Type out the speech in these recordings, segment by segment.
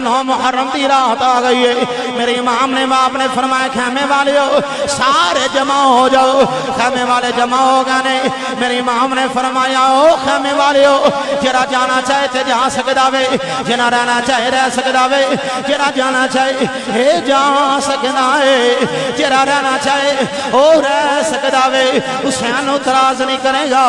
9 محرم دی رات آ گئی ہے میرے امام نے باپ نے فرمایا خیمے والے ہو سارے جمع ہو جاؤ خیمے والے جمع ہو گئے میرے امام نے فرمایا او خیمے والے ہو جرا جانا چاہے تے جا سکدا وے جنا رہنا چاہے رہ سکدا وے جرا جانا چاہے اے جا سکدا ہے جرا رہنا چاہے او رہ سکدا وے حسین اعتراض نہیں کرے گا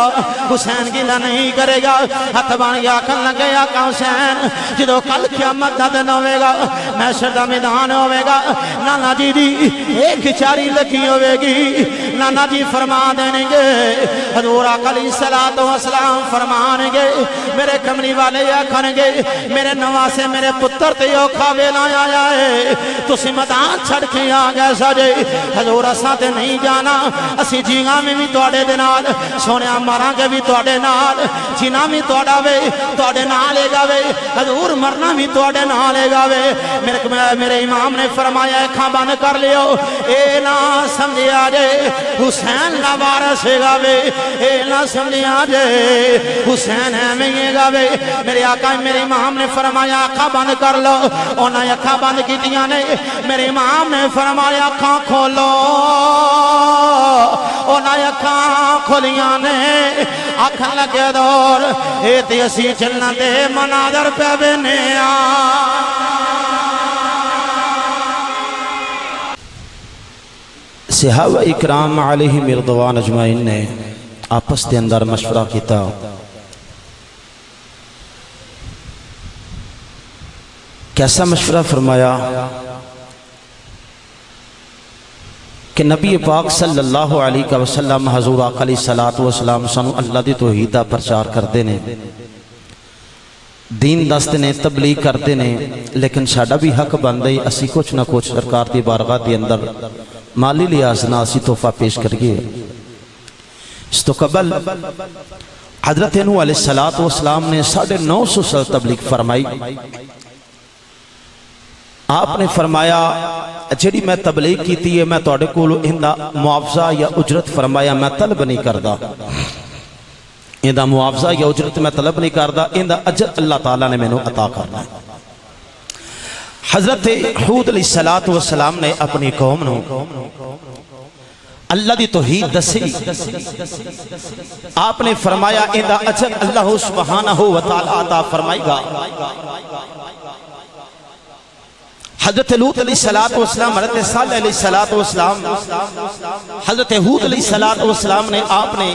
حسین گلہ نہیں کرے گا ہاتھ بان گیا کن لگے آقا حسین جدو کل قیامت دا دن ہوئے گا محشر دا میدان ہوئے گا نانا جی دی ایک چاری لکی ہوئے گی نانا جی فرما دینے گے حضور آقا علیہ السلام فرمانے گے میرے کملی والے یا کھانے گے میرے نواسے میرے پتر تے یو کھاویلا آیا ہے تو سمتان چھڑ کے آگے سجے حضور اساں تے نہیں جانا اسی جیگا میں بھی توڑے دنال سونے مارا کے بھی توڑے نال جینا بھی توڑا وے توڑے نالے گا وے حضور مرنا بھی توڑے نالے گا وے میرے امام نے فرمایا کھاں بان کر لیو اے نا سمجھے آجے حسین نہ وارثے گا وے اے نا سمجھے آجے حسین ہے میں یہ گا وے میرے آقا میرے امام نے فرمایا آقا بند کر لو اونا یکھا بند کی دیا نے میرے امام نے فرمایا آقا کھولو اونا یکھا کھولیاں نے آکھا لگے دور اے تیسی چلنا دے مناظر پہ بنے صحابہ اکرام علیہ مردوان اجمعین نے آپس دے اندر مشورہ کیتا کیسا مشورہ فرمایا کہ نبی پاک صلی اللہ علیہ وسلم حضور آقا علیہ السلام سنو اللہ دی توحیدہ پرچار کر دینے دین دست نے تبلیغ کرتے نے لیکن ساڑھا بھی حق بندے اسی کچھ نہ کچھ سرکار دی بارگاہ دی اندر مالی لیاز نہ اسی تحفہ پیش کریے اس تو قبل حضرت نوح علیہ السلام نے 950 سال تبلیغ فرمائی آپ نے فرمایا جڑی میں تبلیغ کی تھی میں توڑے کولو اندہ معاوضہ یا اجرت فرمایا میں طلب نہیں کردہ اندہ معاوضہ یا اجرت میں طلب نہیں کردہ اندہ اجر اللہ تعالیٰ نے میں نے عطا کرنا ہے حضرت حود علیہ السلام نے اپنی قوم نو اللہ دی توحید دسی آپ نے فرمایا اندہ اجر اللہ سبحانہ وتعالی عطا فرمائے گا حضرت لوط علیہ السلام حضرت صالح علیہ السلام حضرت حود علیہ السلام نے آپ نے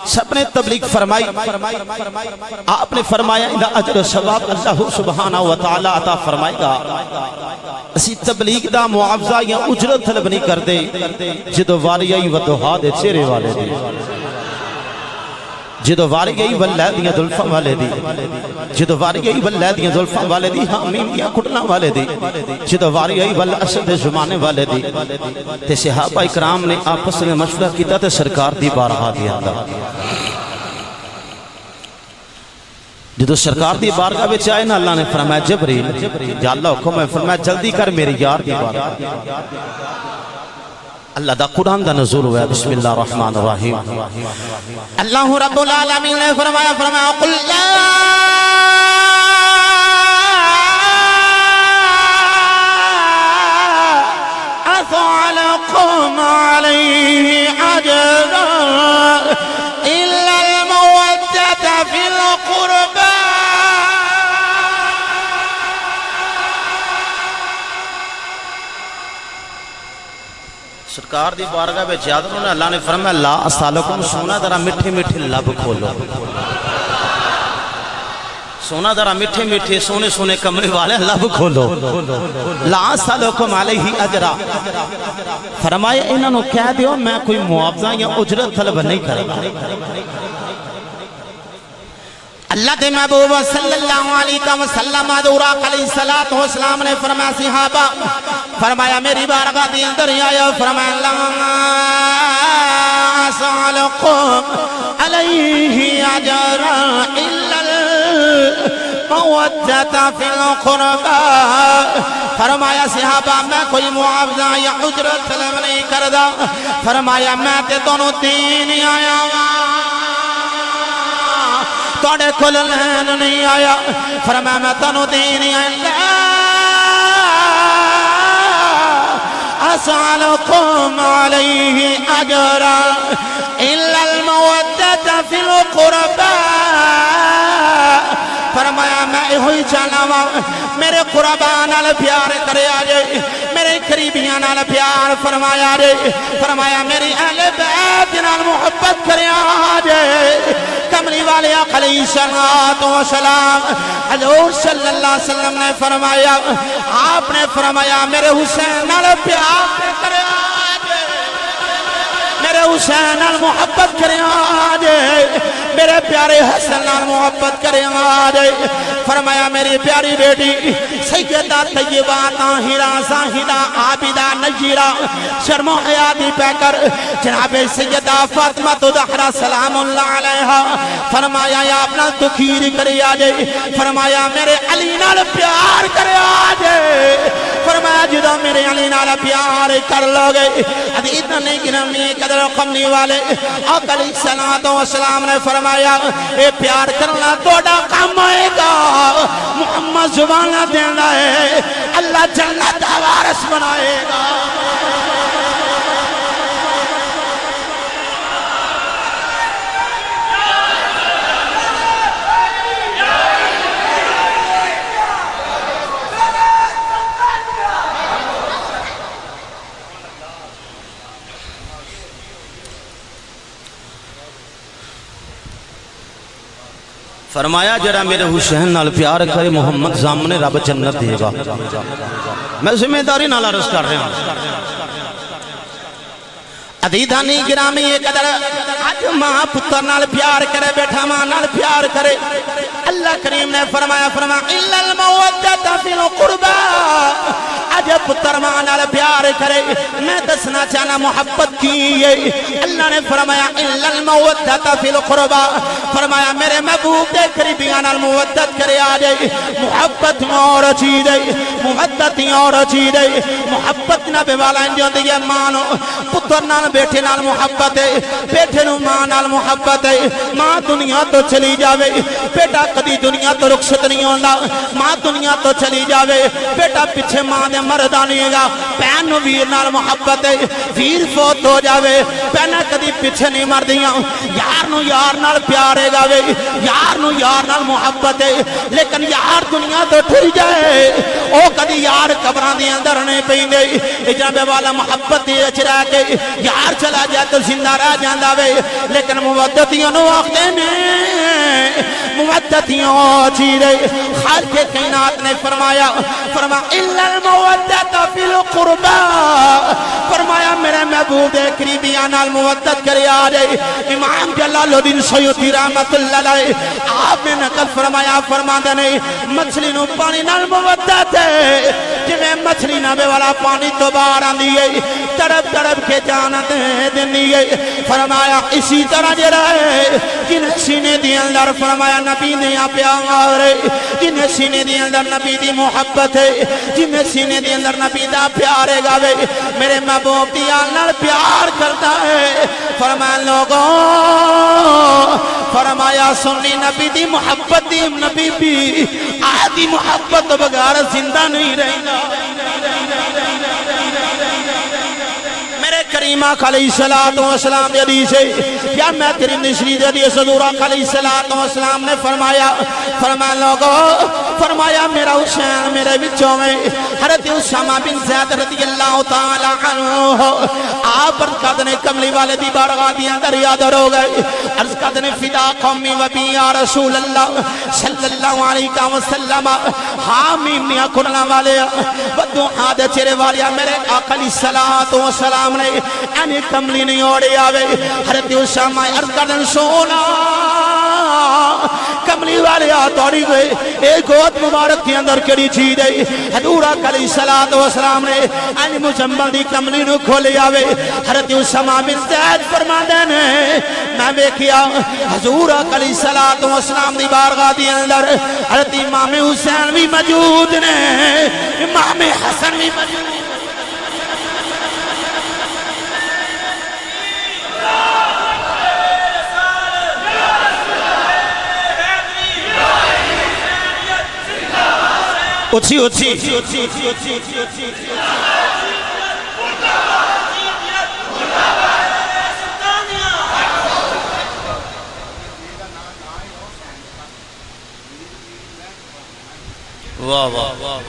سب نے تبلیغ فرمائی آپ نے فرمایا اندہ اجر و ثواب اللہ سبحانہ وتعالی عطا فرمائے گا اسی تبلیغ دا معاوضہ یا اجرت طلب نہیں کر دے جدو واریائی و دوہا دے چہرے والے دی جدو واریائی واللہ دیاں دلفہ والے دی جدو واریائی واللہ دیاں دلفہ والے دی حامیم دیاں کٹنا والے دی جدو واریائی واللہ اسد زمانے والے دی تے صحابہ اکرام نے آپس میں مشورہ کیتا تے سرکار دی بارگاہ دی اندر جدو سرکار دی بارگاہ بچ آئے نا اللہ نے فرمایا جبریل یا اللہ حکم ہے فرمایا جلدی کر میری یار دی بارگاہ اللہ دا قرآن دا نزول ہوا ہے بسم اللہ الرحمن الرحیم اللہ رب العالمین نے فرمایا قل لا أسألكم عليه أجرا إلا المودة في القربى سرکار دی بارگاہ بے جادر نے اللہ نے فرمایا لا اسالکم سونا ذرا میٹھے میٹھے لب کھولو سونا ذرا میٹھے میٹھے سونے سونے کمرے والے لب کھولو لا اسالکم علیہ اجرا فرمایا انہوں نے کہہ دیو میں کوئی معاوضہ یا اجرت طلب نہیں کرتا اللہ دے محبوب صلی اللہ علیہ وسلم حضور آقا علیہ السلام نے فرمایا صحابہ فرمایا میری بارگاہ دی اندر آیا فرمایا لا اسالکم علیہ اجرا الا المودۃ فی القربى فرمایا صحابہ میں کوئی معاوضہ یا اجرت طلب نہیں کردا فرمایا میں تے دونوں دین آیا توڑے کل لین نہیں آیا فرمایا میں تنو دین آیا أسألكم عليه أجرا إلا المودة في القربى فرمایا میں ہوئی جانوا میرے قربان نال پیار کرے آجے میرے قریبیاں نال پیار فرمایا جے فرمایا میری اہل بیت نال محبت کرے آجے کملی والے علیہ الصلوۃ والسلام حضور صلی اللہ علیہ وسلم نے فرمایا آپ نے فرمایا میرے حسین نال پیار کرے آجے میرے حسین نال محبت کرے آجے میرے پیارے حسن نال محبت کرے آجے فرمایا میری پیاری بیٹی سیدہ طیبہ طاہرہ زاہدہ عابدہ نجیرہ شرم و حیاتی پہ کر جناب سیدہ فاطمہ زہرا سلام اللہ علیہا فرمایا یا اپنا تخیر کرے آجے فرمایا میرے علی نال پیار کرے آجے فرمایا جدو میرے علی نال پیار کر لوگے حدیث نے گرمی قدر قمنی والے آقا علیہ الصلوۃ والسلام نے فرمایا اے پیار کرنا توڑا کام ہوئے گا محمد زبانہ دینا ہے اللہ جنت وارث بنائے گا فرمایا جرا میرے حسین نال پیار کرے محمد سامنے رب جنت دے گا میں ذمہ داری نال عرض کر رہا ہوں عزیزانی گرامی یہ قدر آج ماں پتر نال پیار کرے بیٹھا ماں نال پیار کرے اللہ کریم نے فرمایا الا المودۃ فی القربى آج پتر ماں نال پیار کرے میں دسنا چاہنا محبت کی ہے اللہ نے فرمایا الا المودۃ فی القربى فرمایا میرے محبوب دے قریبیاں نال مودت کرے آجے محبت اور چیز ہے محبت اور چیز ہے محبت نہ بے والا انجو دیئے مانو پتر نال بیٹھے نال محبت ہے بیٹھے نو ماں نال محبت ہے ماں دنیا تو چلی جاوے بیٹا کدی دنیا تو رخصت نہیں ہونا ماں دنیا تو چلی جاوے بیٹا پیچھے ماں دے مردانی گا پین نو ویر نال محبت ہے ویر فوت ہو جاوے پینہ کدی پیچھے نہیں مردیاں یار نو یار نال پیارے گاوے یار نو یار نال محبت ہے لیکن یار دنیا تو ٹھر جائے او کدی یار قبران دی اندر نہیں پیندے اجابے والا محبت دی اچرا کے یار چلا جائے تو زندہ رہ جاندہ وے لیکن مودتیوں نو آختے نے مودتیوں چیرے خالق کائنات نے فرمایا الا المودۃ فی القربى فرمایا میرے محبوب قریبیاں نال مودت کرے آجے امام جلال الدین سیوطی رحمت اللہ علیہ آپ نے نقل فرمایا فرماندے نے مچھلی نو پانی نال مودت ہے جنہیں مچھلی نہ بے والا پانی تو باہر آن دیئے تڑپ تڑپ کے جانا دے دنیے فرمایا اسی طرح جرہ ہے جنہیں سینے دی اندر فرمایا نبی نے پیار ہے جنہیں سینے دی اندر نبی دی محبت ہے جنہیں سینے دی اندر نبی دا پیارے گاوے میرے محبوب دی آنر پیار کرتا ہے فرمایا لوگوں فرمایا سنی نبی دی محبت دی نبی بھی آدھی محبت بغیر زندہ نہیں رہنا کریمہ علیہ السلام دی حدیث ہے یا میں ترمذی شریف حدیث حضور علیہ السلام نے فرمایا لوگوں فرمایا میرا حسین میرے بچوں میں حضرت اسامہ بن زید رضی اللہ تعالی عنہ آپ عرض نے کملی والے دی بارگاہ دی اندر یادر ہو گئے عرض کرنے فدا قومی و بی یا رسول اللہ صلی اللہ علیہ وسلم حامیم نیا کرنا والے بدو آدھے چرے والیا میرے آقا علیہ السلام نے اینی کملی نہیں اوڑے آوے حضرت اسامہ عرض کردن سونا کملی والے آتوڑی گئے ایک گوت مبارک کے اندر کری چیز ہے حضور علیہ السلام نے اینی مجمل دی کملی نو کھولے آوے حضرت اسامہ بن زید فرماندے نے میں بیکیا حضور علیہ السلام دی بارگاہ دی اندر حضرت امام حسین بھی موجود نے امام حسن بھی موجود اچھی واہ واہ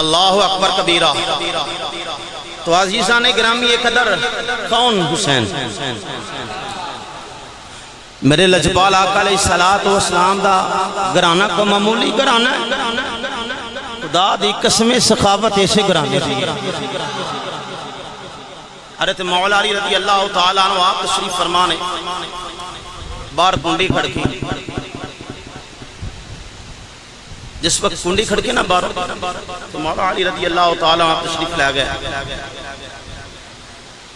اللہ اکبر کبیرہ۔ تو عزیزان گرامی ایک قدر کون حسین؟ میرے لجپال آقا علیہ السلام دا گرانہ کو معمولی گرانہ خدا دی قسم سخاوت ایسے گرانے دی۔ حضرت مولا علی رضی اللہ تعالیٰ عنہ آپ تشریف فرمانے بار کنڈی کھڑکی، جس وقت کنڈی کھڑکی نا بار تو مولا علی رضی اللہ تعالیٰ آپ تشریف لے گئے۔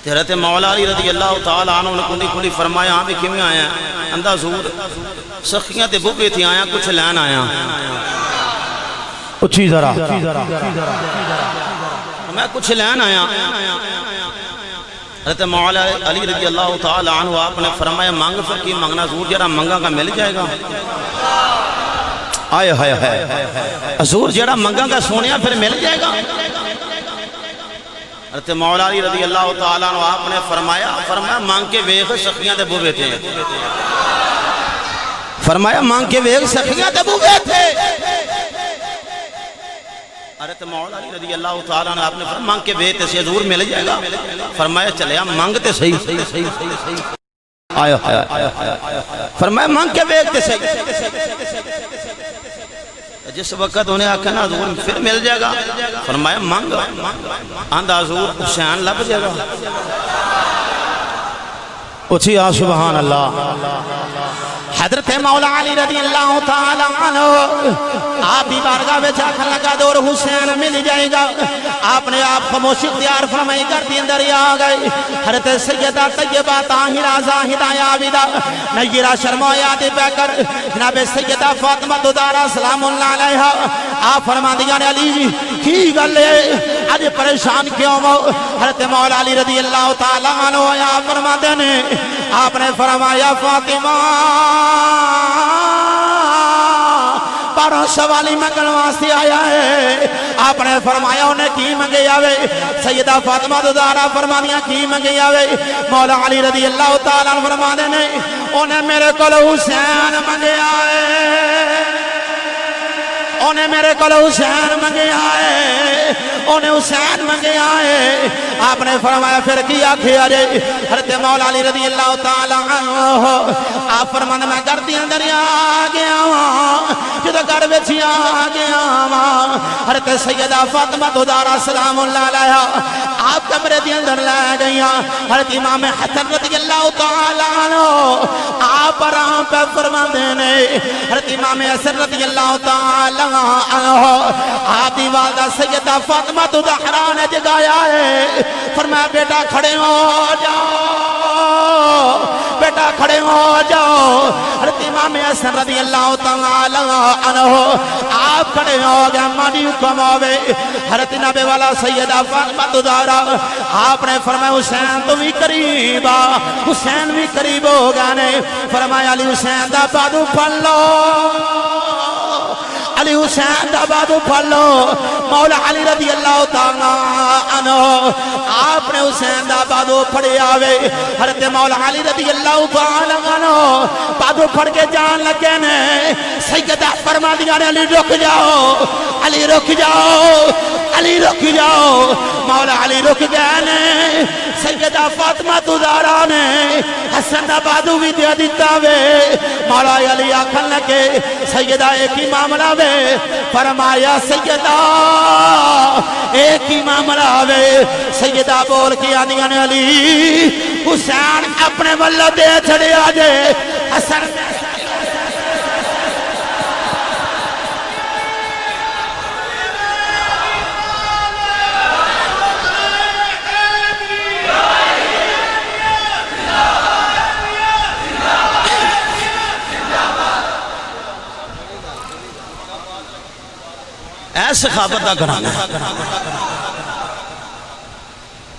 حضرت مولا علی رضی اللہ تعالیٰ عنہ نے کنڈی کھڑی فرمایا ہاں بھی کیوں آیا ہے؟ اندھا حضور سخیاں تے بھوکے تھی آیا کچھ لین آیا۔ اچھی ذرا میں کچھ لین آیا۔ حضرت مولا علی رضی اللہ تعالیٰ عنہ آپ نے فرمایا مانگ پھر کی مانگنا حضور جرا منگا کا مل جائے گا۔ آئے ہائے ہائے حضور جرا منگا کا سونیا پھر مل جائے گا۔ حضرت مولا علی رضی اللہ تعالیٰ عنہ آپ نے فرمایا مانگ کے ویخ سخیاں دے بوے تھے، فرمایا مانگ کے ویخ سخیاں دے بوے تھے۔ حضرت مولا علی رضی اللہ تعالیٰ عنہ آپ نے فرمایا مانگ کے ویخ تے حضور مل جائے گا۔ فرمایا چلے مانگتے صحیح، آیا فرمایا مانگ کے ویخ تے صحیح۔ جس وقت انہیں آکھا نا حضور پھر مل جائے گا، فرمایا مانگ آندھا حضور حسین لب جائے گا۔ اچھی آ سبحان اللہ۔ حضرت مولا علی رضی اللہ تعالیٰ عنہ آپ بھی بارگاہ میں چاکھن لگا دور حسین مل جائے گا۔ آپ نے آپ خاموشی اختیار فرمائی کر دی اندر آ گئے۔ حضرت سیدہ طیبہ طاہرہ زاہدہ عابدہ نیرہ شرما یاد پیکر جناب سیدہ فاطمہ زہرا سلام اللہ علیہا آپ فرما دیا نے علی کی گلے آج پریشان کیوں ہو؟ حضرت مولا علی رضی اللہ تعالیٰ عنہ آپ فرما دینے آپ نے فرمایا فاطمہ بارہ سوالی منگل واسطے آیا ہے۔ آپ نے فرمایا انہیں کی منگے آوے؟ سیدہ فاطمہ زہرا فرما دیا کی منگے آوے؟ مولا علی رضی اللہ تعالیٰ فرما دینے انہیں میرے کول حسین منگے آئے، انہیں میرے کول حسین منگے آئے، انہیں حسین منگے آئے۔ آپ نے فرمایا پھر کیا کھیا جے؟ حضرت مولا علی رضی اللہ تعالیٰ عنہ آپ فرمانے میں گھر دی اندر آ گیا ہوں، جدو گھر بچی آ گیا ہوں۔ حضرت سیدہ فاطمہ زہرا سلام اللہ علیہا آپ کمرے دی اندر لے گئی ہیں۔ حضرت امام حسن رضی اللہ تعالیٰ عنہ آپ آرام پہ فرما دینے۔ حضرت امام حسن رضی اللہ تعالیٰ عنہ آپ دی والدہ سیدہ فاطمہ زہرا نے جگایا ہے۔ فرمایا بیٹا کھڑے ہو جاؤ، بیٹا کھڑے ہو جاؤ۔ حضرت امام حسن رضی اللہ تعالیٰ عنہ آپ کھڑے ہو گیا، مانی حکم ہوئے۔ حضرت نبی والا سیدہ فاطمہ زہرا آپ نے فرمایا حسین تو بھی قریب آ، حسین بھی قریب ہو گیا نے۔ فرمایا علی حسین دا بادو پھڑ لو، علی حسین دا بادو پھڑ لو۔ مولا علی رضی اللہ تعالیٰ عنہ آپ نے حسین دا بادو پھڑے آوے۔ حضرت مولا علی رضی اللہ تعالیٰ عنہ بادو پھڑ کے جان لگے نے۔ سیدہ فرما دیا نے علی رک جاؤ، علی رک جاؤ، علی رک جاؤ۔ مولا علی رک گئے نے۔ سیدہ فاطمہ زہرا نے حسن دا بادو بھی دیا دیتا وے۔ مولا علی آکھن لگے سیدہ ایک ہی معاملہ وے۔ فرمایا سیدہ ایک ہی معاملہ وے۔ سیدہ بول کے آدھیا نے علی حسین اپنے واللہ دے چھڑے آجے۔ حسن ایسے خوابت دا گھرانا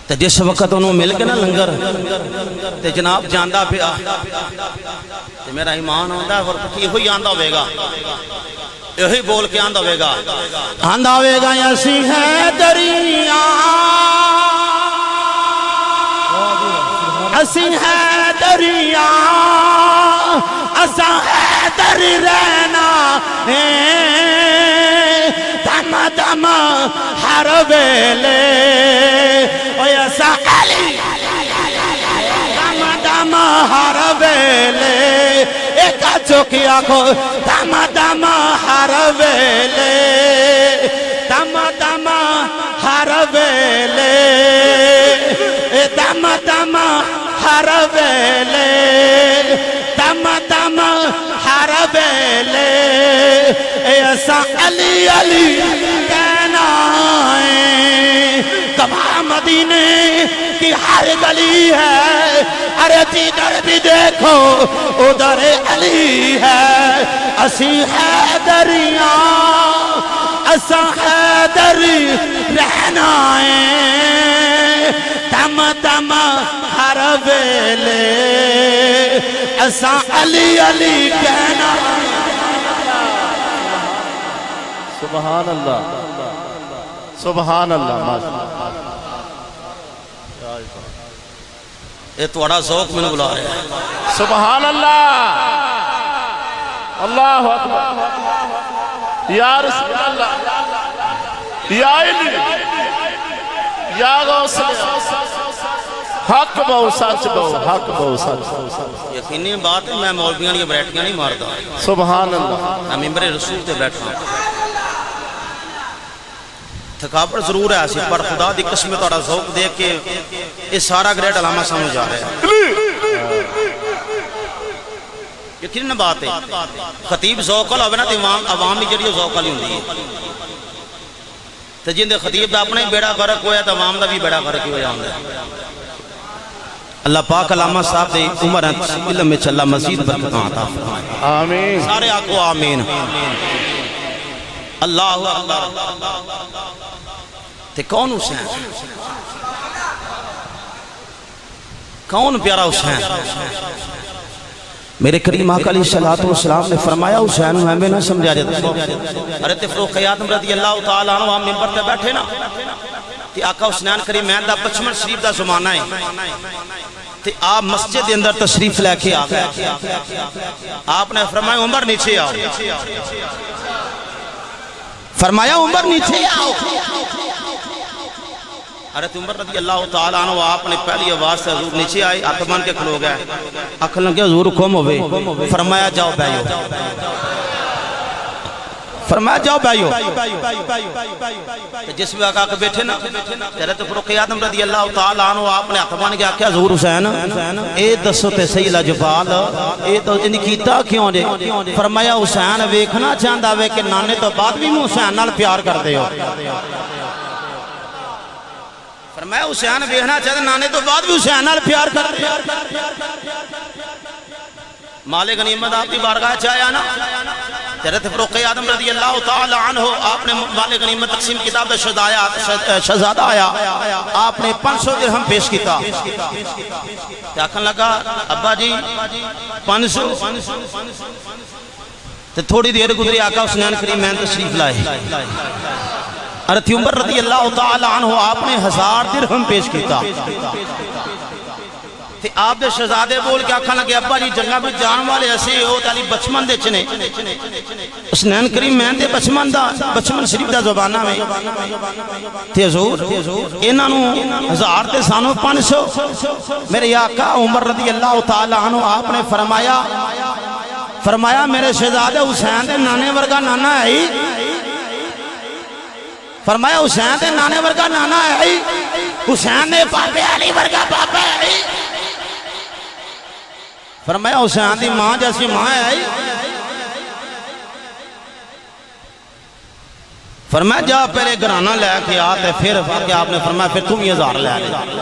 تے جس وقت انہوں مل کے نا لنگر تے جناب جاندہ پیا تے میرا ایمان آندہ ہے ورکی ہوئی آندہ ہوئے گا، یہی بول کے آندہ ہوئے گا، آندہ ہوئے گا یسی ہے دریا، یسی ہے دریا، اساں حیدر رہنا دم دم ہر ویلے اوے اساں علی دم دم ہر ویلے ایک چوکی آکھو دم دم ہر ویلے دم دم ہر ویلے دم دم ہر ویلے دم دم ہر ویلے ایسا علی علی کہنا ہے گواہ مدینے کی ہر گلی ہے ارے جدھر بھی دیکھو ادھر علی ہے اسی حیدریاں اساں حیدری رہنا ہے دم دم ہر ویلے اساں علی علی کہنا سبحان اللہ سبحان اللہ یہ توڑا ذوق میں بلا رہے ہیں سبحان اللہ اللہ اکبر یا رسول اللہ یا علی یا غوث حق بہو سچ بہو حق بہو سچ یقینی بات ہے میں مولویاں یہ بیٹھیاں نہیں مارتا سبحان اللہ میں ممبر رسول تے بیٹھا تھکاوٹ ضرور ہے ایسی پر خدا دی قسم توڑا ذوق دیکھ کے یہ سارا گریڈ علامہ سمجھ آ رہا ہے یقینی بات ہے خطیب ذوق والا ہوئے نا تو عوام بھی جڑی ذوق والی ہوندی ہے تو جن دے خطیب دا اپنا ہی بیڑا غرق ہویا تو عوام دا بھی بیڑا غرق ہویا ہوندا ہے اللہ پاک علامہ صاحب دے عمر علم میں چلا مزید برکتاں عطا فرمائے آمین سارے آکو آمین اللہ اکبر تے کون حسین کون پیارا حسین میرے کریم آقا علیہ السلام نے فرمایا حسین ہمیں نہ سمجھا جاتا ارے تے فروخ اعظم رضی اللہ تعالیٰ عنہ ہم ممبر تے بیٹھے نا تے آقا حسین کریم میں دا بچمن شریف دا زمانہ ہے تے آپ مسجد دے اندر تشریف لے کے آ گئے آپ نے فرمایا عمر نیچے آؤ فرمایا عمر نیچے آؤ حضرت عمر رضی اللہ تعالیٰ عنہ آپ نے پہلی آواز سے حضور نیچے آئے آتمان کے کھلو گئے اکھل لگے حضور کم ہوئے فرمایا جاؤ بیو فرمایا جاؤ بیو جس میں آقا کے بیٹھے نا حضرت فاروق اعظم رضی اللہ تعالیٰ عنہ آپ نے آتمان کے آکھیا حضور حسین اے دسو تے سید لاجوال اے تو انہی کیتا کیوں دے فرمایا حسین ویکھنا چاہندا وے کہ نانے تو بعد بھی میں حسین نال پیار کر دے ہو فرمایا حسین ویکھنا چاہتا نانے تو بعد بھی حسین نال پیار کر دے مال غنیمت آپ کی بارگاہ چاہیا نا حضرت فاروق اعظم رضی اللہ تعالی عنہ آپ نے مال غنیمت تقسیم کتاب شہزادہ آیا آپ نے 500 درہم پیش کیتا آکھن لگا ابا جی 500 تے تھوڑی دیر گزری آقا حسین کریم میں تشریف لائے حضرت عمر رضی اللہ تعالی عنہ آپ نے 1000 درہم پیش کیتا تے آپ دے شہزادے بول کے آکھا لگے ابا جی جنگا بھی جان والے ایسے ہو تالی بچمن دے چنے حسین کریم میں دے بچمن شریف دا زبانہ میں تے حضور انہاں نو 1000 تے سانو 500 میرے آقا عمر رضی اللہ تعالی عنہ آپ نے فرمایا میرے شہزادے حسین دے نانے ورگا نانا ہے فرمایا حسین دے نانے ورگا نانا ہے حسین دے پاپے علی ورگا پاپا ہے فرمایا حسین دی ماں جیسی ماں ہے فرمایا جا پہلے گرانہ لے کے آتے پھر آپ نے فرمایا پھر تم یہ 1000 لے لے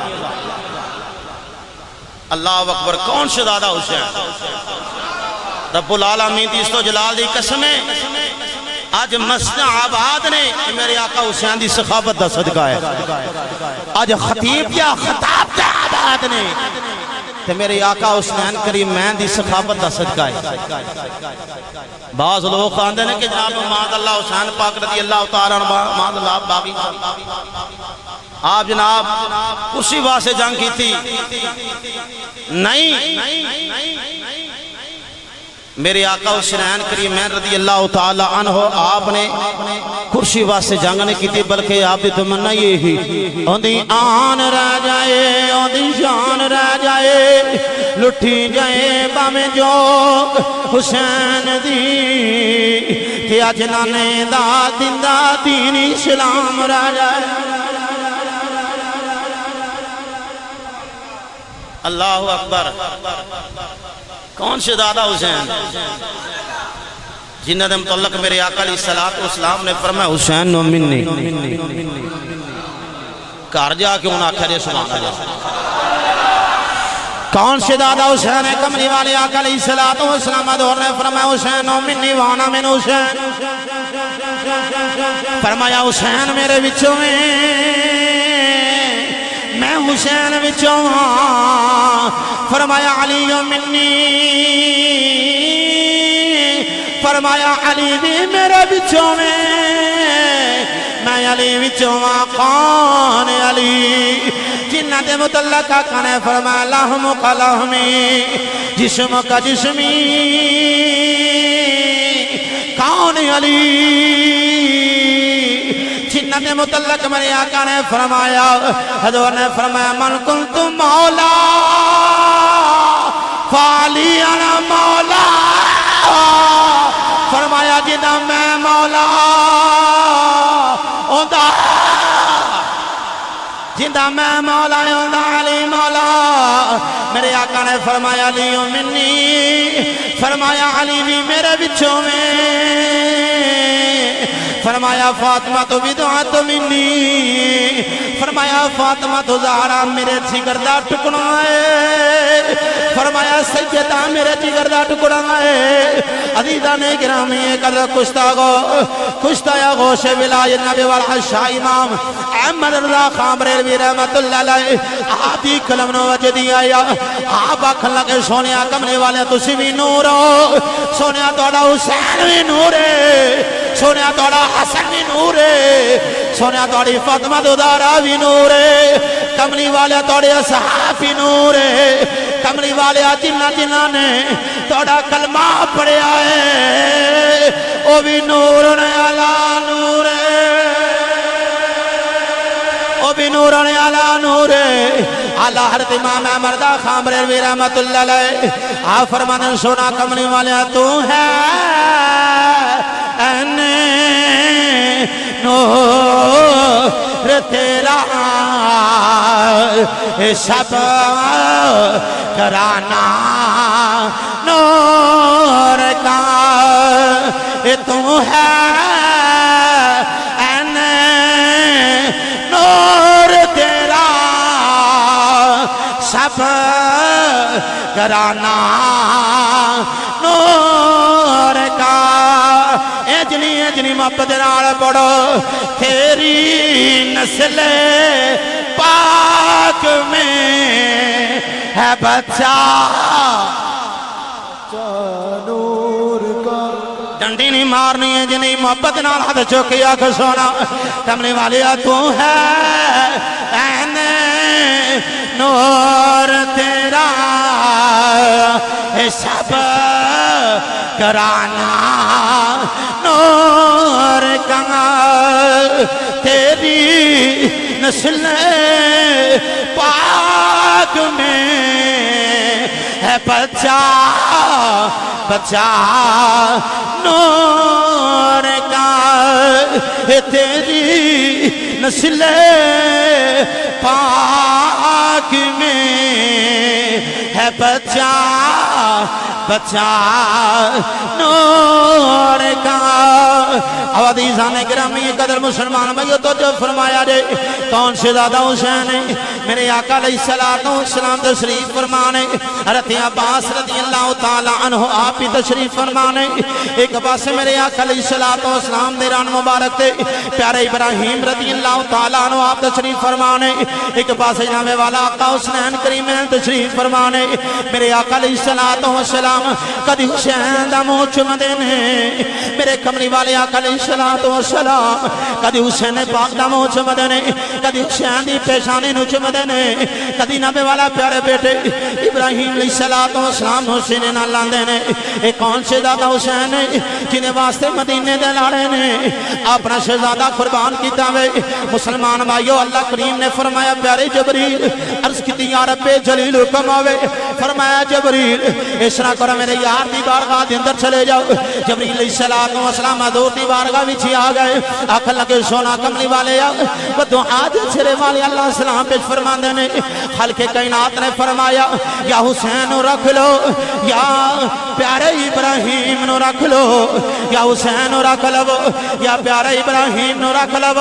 اللہ اکبر کون شہزادہ حسین رب العالمین دی اس تو جلال دی قسم ہے آج مسجد آباد نے میرے آقا حسین دی سخاوت دا صدقہ ہے آج خطیب یا خطاب دا آباد نے تے میرے آقا حسین کریم میں دی سخاوت دا صدقہ ہے بعض لوگ خاندے نے کہ جناب ماذا اللہ حسین پاک رضی اللہ تعالیٰ ماذا اللہ باقی آپ جناب اسی واسے جنگ کی تھی نہیں میرے آقا حسین کریمین رضی اللہ تعالی عنہ آپ نے کرسی واسطے جنگ نہیں کی بلکہ آپ دی تمنا یہ ہی اوندی آن رہ جائے اوندی شان رہ جائے لٹھی جائے باویں جو حسین دی کہ اج نانے دا زندہ دین اسلام رہ جائے اللہ اکبر کون سے دادا حسین جنہ دے متعلق میرے آقا علیہ السلام نے فرمایا حسین نو منی کار جا کے انہاں آکھا دے سبحان اللہ کون سے دادا حسین ہے کملی والے آقا علیہ السلام دور نے فرمایا حسین نو منی وانا من حسین فرمایا حسین میرے بچوں میں حسین بچوں فرمایا علی منی فرمایا علی بھی میرے بچوں میں علی بچوں کون علی جنہ دے متعلق آقا نے فرمایا لحم کا لحمی جسم کا جسمی کون علی جنہ دے متعلق میرے آقا نے فرمایا حضور نے فرمایا من کنت مولا فعلی انا مولا فرمایا جنہ میں مولا اوندہ جنہ میں مولا اوندہ علی مولا میرے آقا نے فرمایا علی منی فرمایا علی بھی میرے بچوں میں فرمایا فاطمہ تو بدعت منی فرمایا فاطمہ تو زہرا میرے جگردہ ٹکڑا ہے فرمایا سیدہ میرے جگردہ ٹکڑا ہے عزیزان گرامی قدر کشتا یا غوش ولایت نبی والحشاہ امام احمد رضا خان بریلوی رحمت اللہ علیہ آتی کلم نو وجدی آیا آپ آکھن لگے سونیا کملی والے تسی بھی نور ہو سونیا توڑا حسین بھی نور ہے سونیا توڑا حسن بھی نور ہے سونیا توڑی فاطمہ دودارہ بھی نور ہے کملی والے توڑی اصحاب بھی نور ہے کملی والے جنہ نے توڑا کلمہ پڑے آئے او بھی نور نے علا نور ہے او بھی نور نے علا نور ہے علا حضرت امام مردہ خان بریلوی رحمت اللہ علیہ آپ فرمانے سونا کملی والے تو ہے نور تیرا سب کرانا نور کا تو ہے نور تیرا سب کرانا نور کا اجنی محبت نال پڑھو تیری نسل پاک میں ہے بچہ نور کا ڈنڈی نہیں مارنی ہے جنی محبت نال ہاتھ چوکیا کہ سونا کملی والی تو ہے نور تیرا سب کرانا نور کا تیری نسل پاک میں ہے بچہ نور کا تیری نسل پاک میں ہے بچہ نور کا عزیزان گرامی قدر مسلمان بھائیو تو جو فرمایا جے کون سے دادا حسین ہے میرے آقا علیہ السلام تشریف فرمانے حضرت عباس رضی اللہ تعالی عنہ آپ ہی تشریف فرمانے ایک پاس میرے آقا علیہ السلام دیران مبارک تے پیارے ابراہیم رضی اللہ تعالی عنہ آپ تشریف فرمانے ایک پاس جناب والا آقا حسین کریمین تشریف فرمانے میرے آقا علیہ السلام کدی حسین دا منہ چومدے نے میرے کملی والے آقا علیہ السلام کدی حسین پاک دا منہ چومدے نے کدی حسین دی پیشانی نو چومدے مندے نے کدی نبی والا پیارے بیٹے ابراہیم علیہ السلام حسین نال لاندے نے اے کون شہزادہ حسین ہے جنہیں واسطے مدینے دے لاڑے نے اپنا شہزادہ قربان کیتا وے مسلمان بھائیو اللہ کریم نے فرمایا پیارے جبریل عرض کیتی یا رب جلیل حکم آوے فرمایا جبریل اس طرح کرو میرے یار دی بارگاہ دے اندر چلے جاؤ جبریل علیہ السلام حضور دی بارگاہ وچ آ گئے آکھن لگے سونا کملی والے وہ دعا دے سرے والے اللہ سلام پیش فرماندے نے خالق کائنات نے فرمایا یا حسین رکھ لو یا پیارے ابراہیم نو رکھ لو یا حسین رکھ لو یا پیارے ابراہیم نو رکھ لو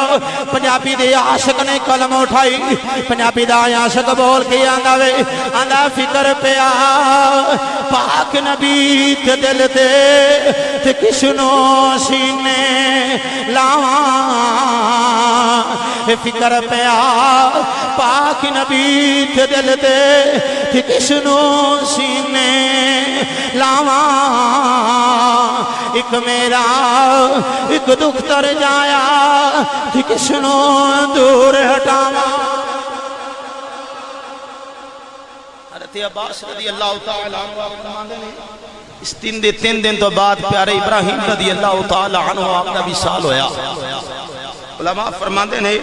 پنجابی دے عاشق نے قلم اٹھائی پنجابی دا عاشق بول کے آندا وے آندا فکر پیا پاک نبی تے دل تے کسنو سینے لاواں فکر پیا پاک نبی تے دل تے کسنو سینے لاواں ایک میرا ایک دکھ تر جایا کسنو دور ہٹاواں حضرت عباس رضی اللہ تعالی عنہ فرماندے نے اس تین دن تو بعد پیارے ابراہیم رضی اللہ تعالی عنہ آپ کا وصال ہویا علماء فرماندے نے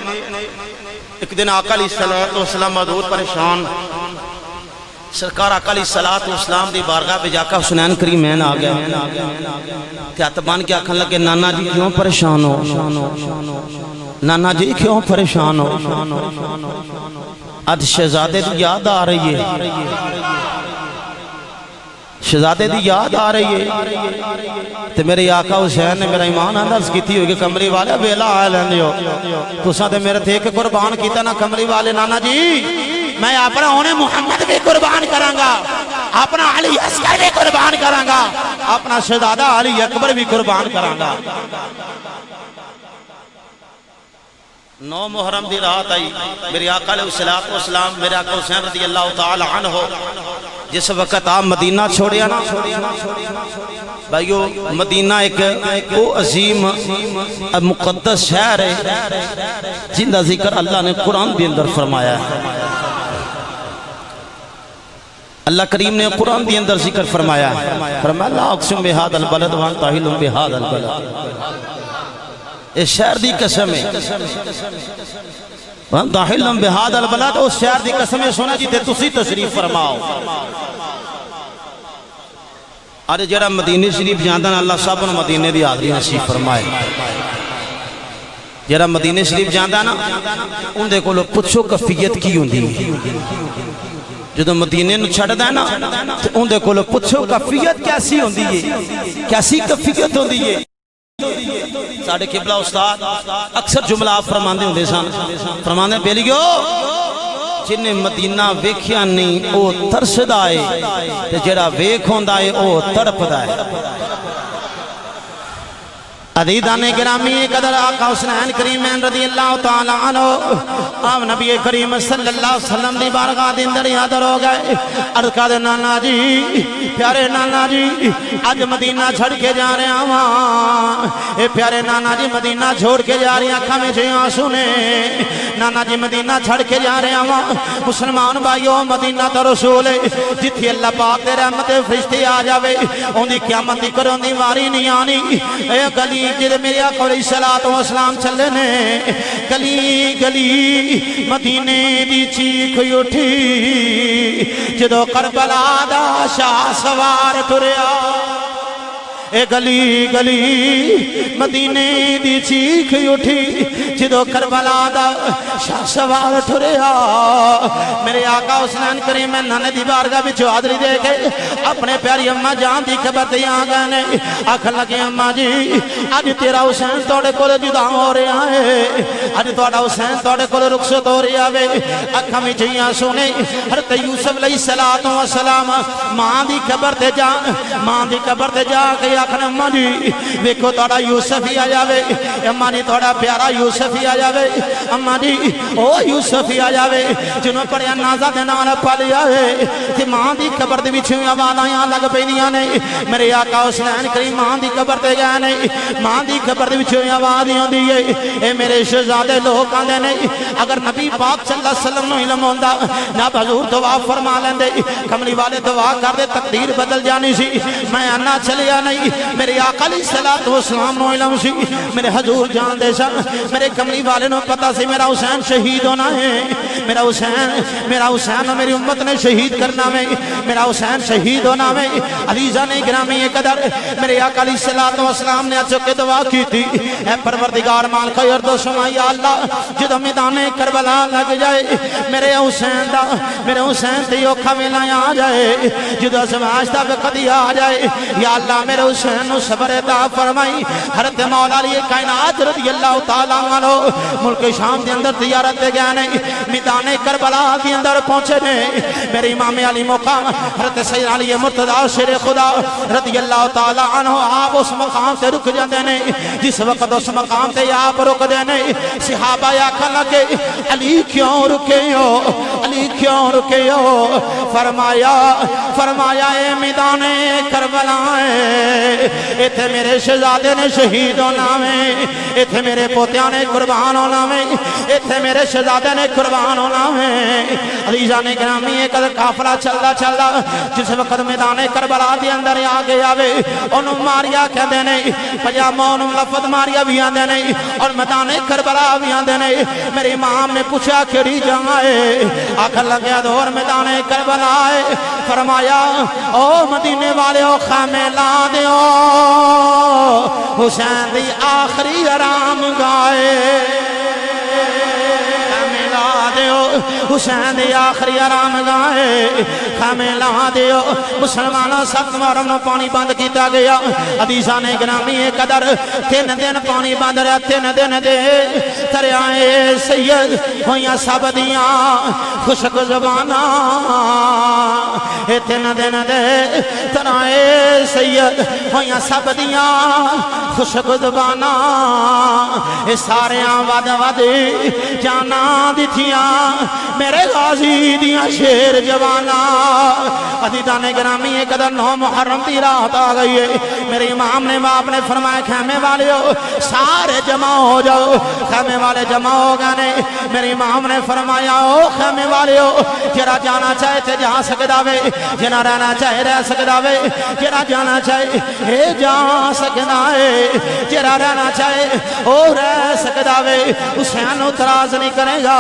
ایک دن آقا علیہ السلام حضور پریشان سرکار آقا علیہ السلام دی بارگاہ پہ جا کر حسنین کریمین آ گیا ہاتھ بان کے آکھن لگے نانا جی کیوں پریشان ہو نانا جی کیوں پریشان ہو آج شہزادے دی یاد آ رہی ہے شہزادے دی یاد آ رہی ہے تے میرے آقا حسین نے میرا ایمان اندرز کی تھی ہوئی کہ کمری والے بیلا آئے لیندے ہو تو ساں تے میرے تھے کہ قربان کیتا نا کمری والے نانا جی میں اپنا انہیں محمد بھی قربان کرانگا اپنا علی اصغر بھی قربان کرانگا اپنا شہزادہ علی اکبر بھی قربان کرانگا 9 محرم دی رات آئی میرے آقا علیہ السلام میرے آقا حسین رضی اللہ تعالی عنہ جس وقت آپ مدینہ چھوڑیا نا بھائیو مدینہ ایک عظیم مقدس شہر ہے جن کا ذکر اللہ نے قرآن بھی اندر فرمایا ہے اللہ کریم نے قرآن دی اندر ذکر فرمایا ہے فرمایا لا اقسم بہذا البلد وانت حل بہذا البلد اس شہر دی قسم ہے وانت حل بہذا البلد اس شہر دی قسم ہے سونا جی تے تسی تشریف فرماؤ آرے جڑا مدینہ شریف جاندہ نا اللہ صاحب نے مدینہ دی حاضری نصیب فرمائے جڑا مدینہ شریف جاندہ نا ان دے کو لو پچھو کفیت کی ہوندی جدو مدینہ نو چھڑ دا نا ان دے کو لو پچھو کفیت کیسی ہوندی ہے کیسی کفیت ہوندی ہے ساڑھے قبلہ استاد اکثر جملہ آپ فرماندے ہوندے سان فرماندے بیلیو جنہیں مدینہ ویکھیا نہیں او ترسد آئے تے جڑا ویکھ ہوندہ ہے او تڑپ دائے عزیزان گرامی قدر آقا حسین کریمین رضی اللہ تعالی عنہ آپ نبی کریم صلی اللہ علیہ وسلم دی بارگاہ دے اندر حاضر ہو گئے عرض کر دے نانا جی پیارے نانا جی آج مدینہ چھڑ کے جا رہے ہیں اے پیارے نانا جی مدینہ چھوڑ کے جا رہے ہیں آنکھا میں جی آنسو نے نانا جی مدینہ چھڑ کے جا رہے ہیں مسلمان بھائیو مدینہ تو رسول ہے جتھی اللہ پاک دے رحمت فرشتے آ جاوے ان دی قیامت دی کروں دی واری نہیں آنی اے گلی جدے میرے آقا علیہ السلام چلے نے گلی گلی مدینے دی چیخ اٹھی جدو کربلا دا شاہ سوار ٹریا اے گلی گلی مدینے دی چیخ اٹھی جدو کربلا دا شاہ سوار ٹریا میرے آقا حسین کریم نانے دی بارگاہ بھی حاضری دے کے اپنے پیاری اممہ جان دی خبر دیا گئے آکھن لگے اممہ جی آج تیرا حسین توڑے کو جدا ہو رہا ہے آج توڑا حسین توڑے کو رخصت ہو رہا ہے اکھا میں جیاں سونے حضرت یوسف علیہ السلام ماں دی خبر دے جا کے آخر اماں جی ویکھو تہاڈا یوسف ہی آ جاوے اماں جی تہاڈا پیارا یوسف ہی آ جاوے اماں جی او یوسف ہی آ جاوے جنوں پڑھیا نازا دے نال پالیا ہے تے ماں دی قبر دے وچ آوازاں لگ پیندیاں نے میرے آقا حسین کریم ماں دی قبر تے گئے نے ماں دی قبر دے وچ آواز آندی ہے اے میرے شہزادے لوگ آندے نے اگر نبی پاک صلی اللہ علیہ وسلم نو علم ہوندا جناب حضور دعا فرما لیندے کملی والے دعا کر دے تقدیر بدل جانی سی میں آنا چلیا نہیں میرے آقا علیہ الصلوۃ والسلام نو علم سی میرے حضور جان دے سن میرے کملی والے نو پتہ سی میرا حسین شہید ہونا ہے میرا حسین میری امت نے شہید کرنا ہے میرا حسین شہید ہونا ہے علیزہ نے گرامی قدر میرے آقا علیہ الصلوۃ والسلام نے چکے دعا کی تھی اے پروردگار مال خیر تو سما یا اللہ جدوں میدان کربلا لگ جائے میرے حسین تے اوکھا ویلا آ جائے جدوں سماج دا وقت آ جائے یا اللہ میرے حسین نو صبر عطا فرمائی حضرت مولا علی کائنات رضی اللہ تعالی عنہ ملک شام دے اندر زیارت تے گئے نے میدان کربلا دے اندر پہنچے نے میرے امام علی مقام حضرت سید علی مرتضی شیر خدا رضی اللہ تعالی عنہ آپ اس مقام تے رک جاندے نے جس وقت اس مقام تے آپ رک دے نے صحابہ آکھن لگے علی کیوں رکے ہو فرمایا اے میدان کربلا ہے ایتھے میرے شہزادے نے شہید ہونا ہے ایتھے میرے پوتیاں نے قربان ہونا ہے ایتھے میرے شہزادے نے قربان ہونا ہے علیزہ نے گرامی ایک قافلہ چلدا جس وقت میدان کربلا دے اندر آ گیا وے انہوں ماریا کہندے نے پجامہ انہوں لفظ ماریا بھی آندے نے اور میدان کربلا بھی آندے نے میرے امام نے پوچھا کیڑی جگہ ہے آکھن لگیا دور میدان کربلا ہے فرمایا او مدینے والے او خیمے لا دیو حسین دی آخری آرام گاہ حسین دی آخری آرام گاہ خیمے لا دیو مسلمانوں 7 محرم نو پانی بند کیتا گیا حدیثاں نے گرامی قدر 3 دن پانی بند رہا 3 دن دے دریائے سید ہویاں سب دیاں خشک زباناں 3 دن دے دریائے سید ہویاں سب دیاں خشک زباناں ساریاں ود جانا دتھیاں میرے غازی دیاں شیر جوانا عزیزاں نے گرامی قدر 9 محرم دی رات آ گئی ہے میرے امام نے باپ نے فرمایا خیمے والیو سارے جمع ہو جاؤ خیمے والے جمع ہو گئے نے میرے امام نے فرمایا او خیمے والیو جرا جانا چاہے تے جا سکدا وے جنا رہنا چاہے رہ سکدا وے جرا جانا چاہے اے جا سکدا ہے جرا رہنا چاہے او رہ سکدا وے حسین اعتراض نہیں کرے گا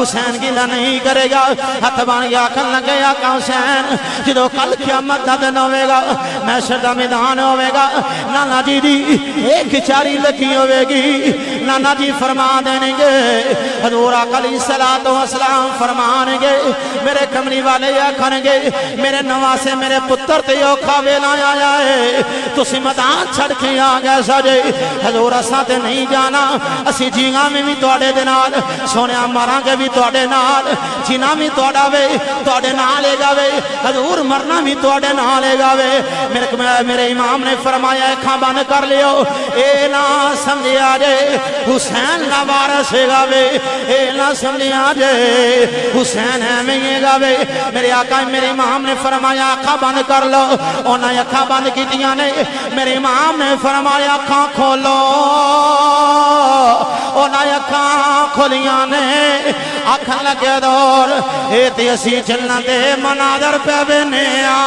حسین گلا نہیں کرے گا ہاتھ بن گیا کھن لگے آقا حسین جدو کل قیامت دا دن ہوئے گا محشر دا میدان ہوئے گا نانا جی دی ایک چاری لکی ہوئے گی نانا جی فرما دینے گے حضور آقا علیہ الصلوۃ والسلام فرمانے گے میرے کملی والے آکھن گے میرے نواسے میرے پتر تے اوکھا ویلا آیا ہے تسی میدان چھڑ کے آ گئے سجے حضور اساں تے نہیں جانا اسی جیاں میں بھی تواڈے دے نال سونیا مراں گے بھی تواڈے نال جینا بھی تواڈا وے تواڈے نال لے جاوے حضور مرنا بھی تواڈے نال لے جاوے میرے امام نے فرمایا اکھاں بند کر لیو اے نہ سمجھیا جے حسین دا وارث ہے وے اے نہ سمجھیا جے حسین ایویں ہی گاوے میرے آقا میرے امام نے فرمایا اکھاں بند کر لو انہاں اکھاں بند کیتیاں نے میرے امام نے فرمایا اکھاں کھولو انہاں اکھاں کھولیاں نے آکھن لگے دور اے تے اسی جنت دے مناظر پہ وینے آ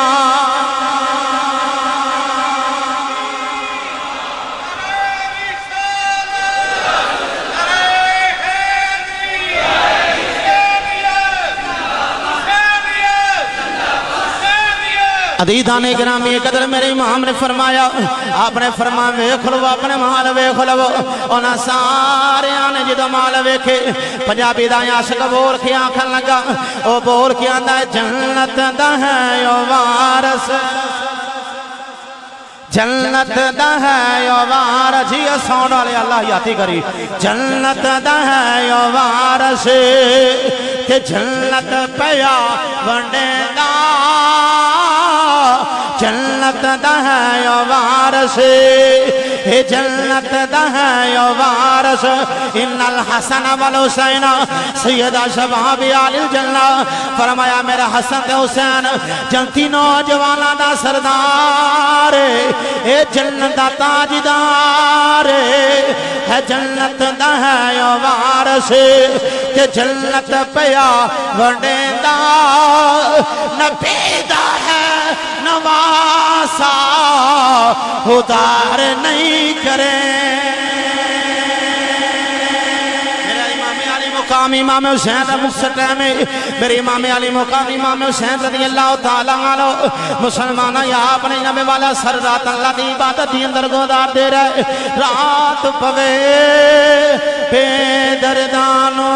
عزیزان گرامی قدر میرے امام نے فرمایا آپ نے فرمایا ویکھ لو اپنے مال ویکھ لو انہاں ساریاں نے جدوں مال ویکھے پنجابی دا عاشق بول کے آکھن لگا او بول کے آندا ہے جنت دا ہے او وارث جنت دا ہے او وارث جی ساؤنڈ والے اللہ یاتی کری جنت دا ہے او وارث تے جنت پیا ونڈے دا جنت دا ہے او وارث اے جنت دا ہے او وارث ان الحسن والحسین سیدہ شباب آل الجنہ فرمایا میرا حسن تے حسین جنتی نوجوانا دا سردار اے جنت دا تاجدار ہے جنت دا ہے او وارث تے جنت پیا ونڈیندا نبی دا ہے نواسا ادار نہیں کرے مقام امام حسین مقصد میں میرے امام علی مقام امام حسین رضی اللہ تعالیٰ عنہ مسلمانہ یا اپنے نبی والا سر رات اللہ دی عبادت دی اندر گزار دے رہے رات پوے بے دردانوں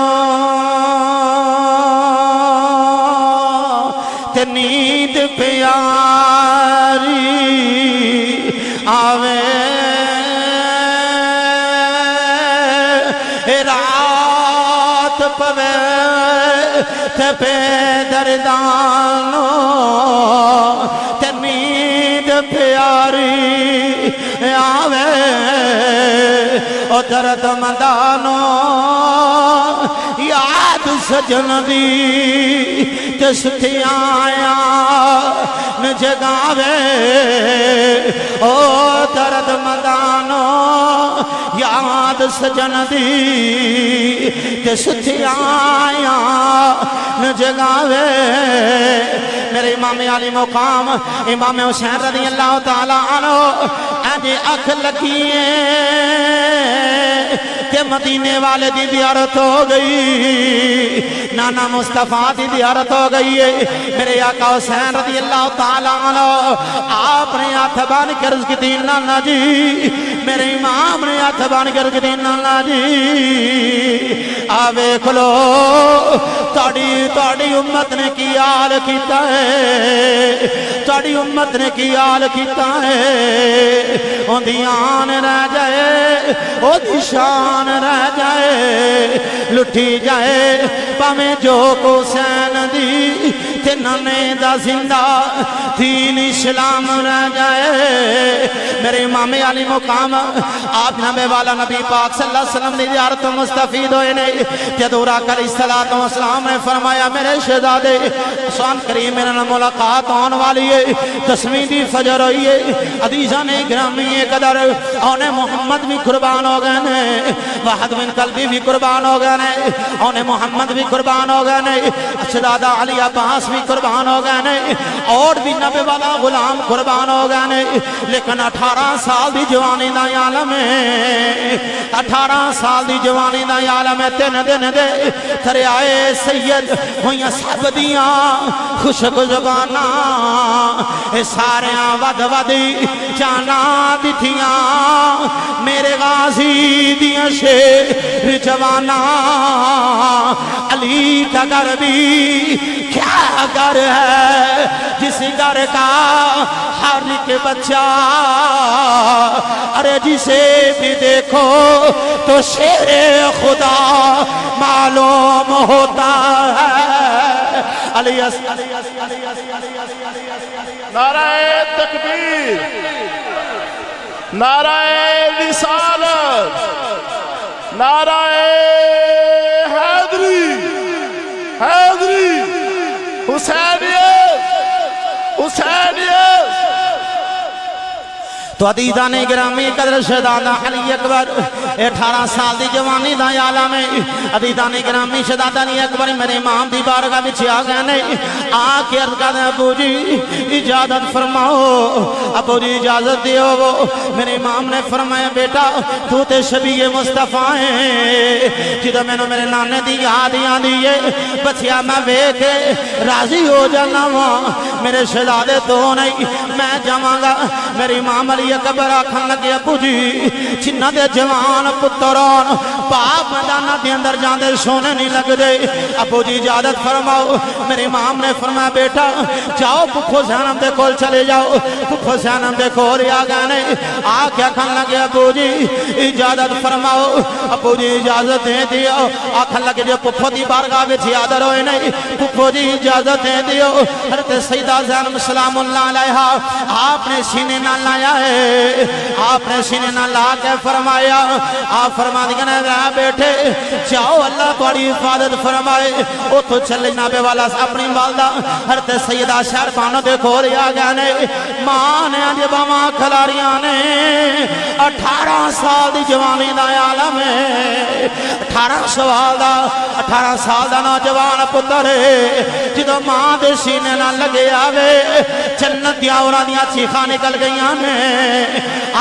تے نیند پیاری آوے پوے تے پہ دردانوں تے نیند پیاری آوے او درد مندانوں یاد سجن دی تے ستھیاں آیا جگاوے او درد مندانوں یاد سجن دی تے ستھیاں آیا جگاوے میرے امام علی مقام امام حسین رضی اللہ تعالیٰ عنہ آجے اکھ لگیے کہ مدینے والے دی زیارت ہو گئی نانا مصطفیٰ دی زیارت ہو گئی میرے آقا حسین رضی اللہ تعالیٰ عنہ آپ نے ہاتھ بان کے رزق دی نانا جی میرے امام نے ہاتھ بان کے رزق دی نانا جی آوے کھلو تاڑی امت نے کی آل کیتا ہے تاڑی امت نے کی آل کیتا ہے ان دی آن رہ جائے او دی شان رہ جائے لٹھی جائے پامیں جو کو حسین دی تے نانے دا زندہ دین اسلام رہ جائے میرے امام علی مقام آپ نبی والا نبی پاک صلی اللہ علیہ وسلم نے زیارت مستفید ہوئے نہیں کہ دورہ کر السلام نے فرمایا میرے شہزادے سوان کریم میرے ملاقات آن والی ہے 10ویں دی فجر ہوئی ہے عزیزان گرامی قدر اونے محمد بھی قربان ہو گئے واحد بن قلبی بھی قربان ہو گئے اونے محمد بھی قربان ہو گئے شہزادہ علی عباس بھی قربان ہو گئے اور بھی نبی والا غلام قربان ہو گئے لیکن 18 سال دی جوانی دا عالم ہے 18 سال دی جوانی دا عالم ہے 3 دن دے دریائے سید ہوئیاں سب دیاں خوشک زباناں اے ساریاں ود ودی جانا دیتھیاں میرے غازی دیاں شیر جوانا علی کا گھر بھی کیا گھر ہے جس گھر کا ہر ایک بچہ ارے جسے بھی دیکھو تو شیر خدا معلوم ہوتا ہے علی نعرہ تکبیر نعرہ رسالت نعرہ حیدری حسینیت حسینیت تو عزیزان گرامی قدر شہزادہ علی اکبر 18 سال دی جوانی دا عالم ہے عزیزان گرامی شہزادہ علی اکبر میرے امام دی بارگاہ وچ آ گئے نے آ کے عرض کرتے ابو جی اجازت فرماؤ ابو جی اجازت دیو میرے امام نے فرمایا بیٹا تو تے شبیہ مصطفیٰ ہے جدو میں میرے نانے دی یاد آندی ہے بچیا میں ویکھ راضی ہو جانا وا میرے شہزادے تو نہیں میں جاواں گا میرے امام علی اکبر آکھن لگے ابو جی جنہ دے جوان پتران باپ میدانہ دے اندر جاندے سونے نہیں لگ دے ابو جی اجازت فرماؤ میرے امام نے فرمایا بیٹا جاؤ پھپھو زینب دے کول چلے جاؤ پھپھو زینب دے کول آ گئے آکھے آکھن لگے ابو جی اجازت فرماؤ ابو جی اجازت دے دیو آکھن لگے جو پھپھو دی بارگاہ وچ حاضر ہوئے نہیں پھپھو جی اجازت دے دیو حضرت سید سیدہ زینب سلام اللہ علیہا آپ نے سینے نہ لایا ہے آپ نے سینے نہ لا کے فرمایا آپ فرما دیا رہا بیٹھے جاؤ اللہ تھوڑی حفاظت فرمائے وہ تو چلے جناب والا اپنی والدہ حضرت سیدہ شہربانو دے کھولیا گیا نے ماں نے آج باما کھلاریاں نے 18 سال دی جوانی دا عالم ہے 18 سال دا نوجوان پتر ہے جدو ماں دے سینے نہ لگے آوے جنت دیا اوراں دیا چیخاں نکل گئیاں نے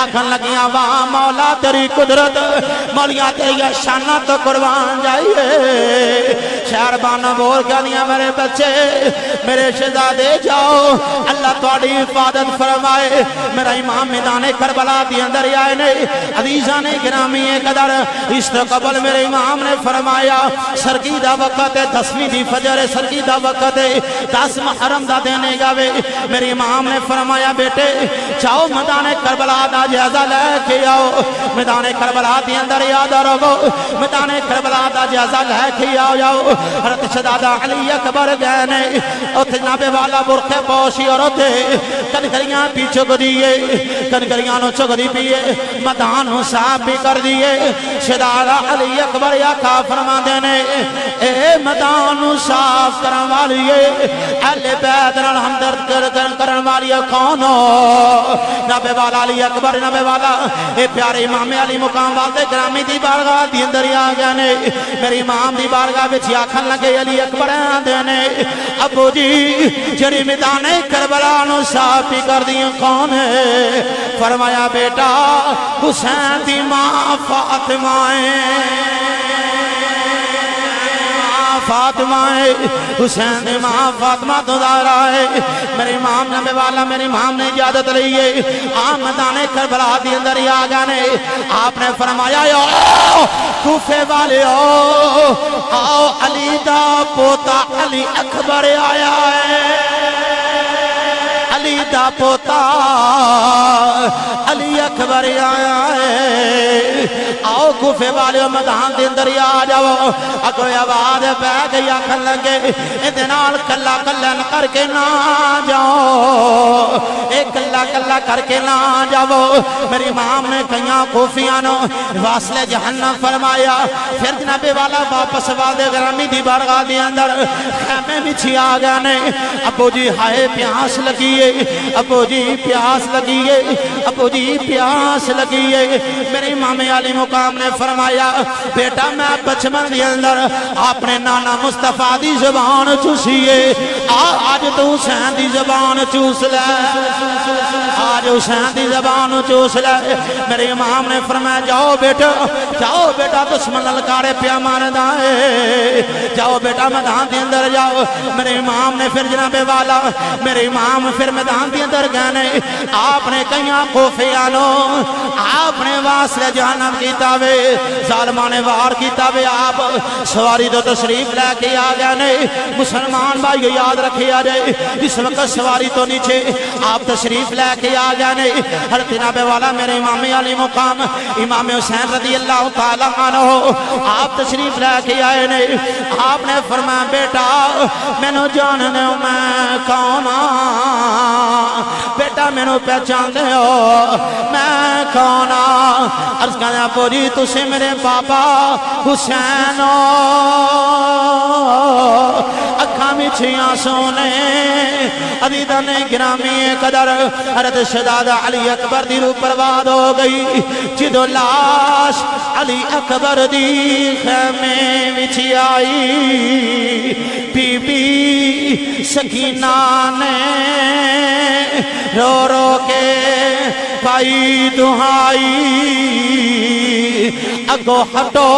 آکھن لگیاں واہ مولا تیری قدرت مولیاں تیری شانہ تو قربان جائیے شہربانو بول کیا دیا میرے بچے میرے شہزادے جاؤ اللہ تھوڑی حفاظت فرمائے میرا امام میدان کربلا دی اندر آئے نے عزیزان گرامی قدر استقبل میرے امام نے فرمایا سرگیدہ وقت ہے 10ویں دی فجر سرگیدہ وقت ہے 10 محرم دا دینے گاوے میرے امام نے فرمایا بیٹے جاؤ میدان کربلا دا جہازہ لے کے آؤ میدان کربلا دی اندر یاد رہو میدان کربلا دا جہازہ لے کے آؤ جاؤ حضرت شہزادہ علی اکبر گئے نے اتھے جناب والا برخے پوشی اور اتھے کنکریاں پی چک دیئے کنکریاں نو چک دی پیئے میدان صاف بھی کر دیئے شہزادہ علی اکبر یا کا فرما دینے اے میدان صاف کرن والیے اہل بیت نال ہمدرد کرن والیے کونو نبی والا علی اکبر نبی والا اے پیارے امام علی مقام والدے گرامی دی بارگاہ دی اندر آ گیا نے میری امام دی بارگاہ وچ آکھن لگے علی اکبر آندے نے ابو جی جڑی میدان کربلا نو صاف کر دی کون ہے فرمایا بیٹا حسین دی ماں فاطمہ فاطمہ حسین دی ماں فاطمہ تو دارا ہے میرے امام نبی والا میرے امام نے اجازت لئیے آمدان کربلا دی اندر ہی آگا نے آپ نے فرمایا کوفے والے آؤ علی دا پوتا علی اکبر آیا ہے علی دا پوتا علی اکبر آیا ہے آؤ کوفے والے میدان دے اندر آ جاؤ اگوی آواز پہ گئی آکھن لگے ادنال کلا کلا کر کے نہ جاؤ ایک کلا کلا کر کے نہ جاؤ میری امام نے کئیاں کوفیانو واصل جہنم فرمایا پھر جناب والا واپس والدے گرامی دی بارگاہ دی اندر خیمے بچھی آگا نے ابو جی ہائے پیاس لگیے ابو جی پیاس لگیے ابو جی پیاس لگیے میرے امام علی مقام نے فرمایا بیٹا میں بچپن دی اندر اپنے نانا مصطفیٰ دی زبان چوسیے آج تو حسین دی زبان چوس لے آج حسین دی زبان چوس لے میرے امام نے فرمایا جاؤ بیٹا دشمن للکارے پیا ماردا ہے جاؤ بیٹا میدان دی اندر جاؤ میرے امام نے پھر جناب والا میرے امام پھر میدان دی اندر گئے آپ نے کئیاں کوفیانو آپ نے واصل جہنم کیتا وے ظالمان وار کیتا وے آپ سواری تو تشریف لے کے آ گیا نے مسلمان بھائی یاد رکھے آ جائے اس وقت سواری تو نیچے آپ تشریف لے کے آ گیا نے حضرت جناب والا میرے امام علی مقام امام حسین رضی اللہ تعالیٰ عنہ آپ تشریف لے کے آئے نے آپ نے فرمایا بیٹا میں نو جاننے ہوں میں کون بیٹا میں نو پہچان دے ہو میں کون عرض کرنے ابو جی تسے میرے بابا حسین اکھاں مچھیاں سونے عزیزان گرامی قدر حضرت شہزادہ علی اکبر دی روح پرواد ہو گئی جدو لاش علی اکبر دی خیمے وچ آئی بی بی سکینہ نے رو رو کے پائی دہائی اگو ہٹو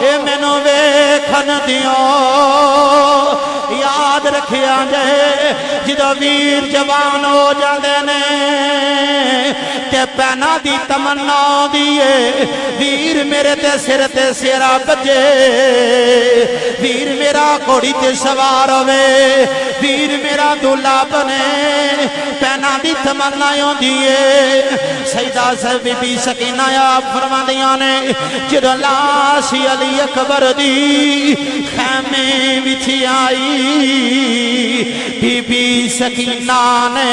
اے مینو ویکھن دیو یاد رکھیا جائے جدو ویر جوان ہو جاندے نے تے پینا دی تمنا دیئے ویر میرے تے سر تے سیرا بجے ویر میرا گھوڑی تے سوار ہوئے ਵੀਰ ਮੇਰਾ ਦੁੱਲਾ ਬਣੇ ਪੈਨਾ ਦੀ ਤਮੰਨਾ ਆਉਂਦੀ ਏ ਸੈਦਾ ਸਾਹਿਬ ਬੀਬੀ ਸਕੀਨਾ ਆਪ ਫਰਮਾਉਂਦੀਆਂ ਨੇ ਜਦੋਂ ਲਾਸ਼ ਅਲੀ ਅਕਬਰ ਦੀ ਖੈਮੇ ਵਿੱਚ ਆਈ ਬੀਬੀ ਸਕੀਨਾ ਨੇ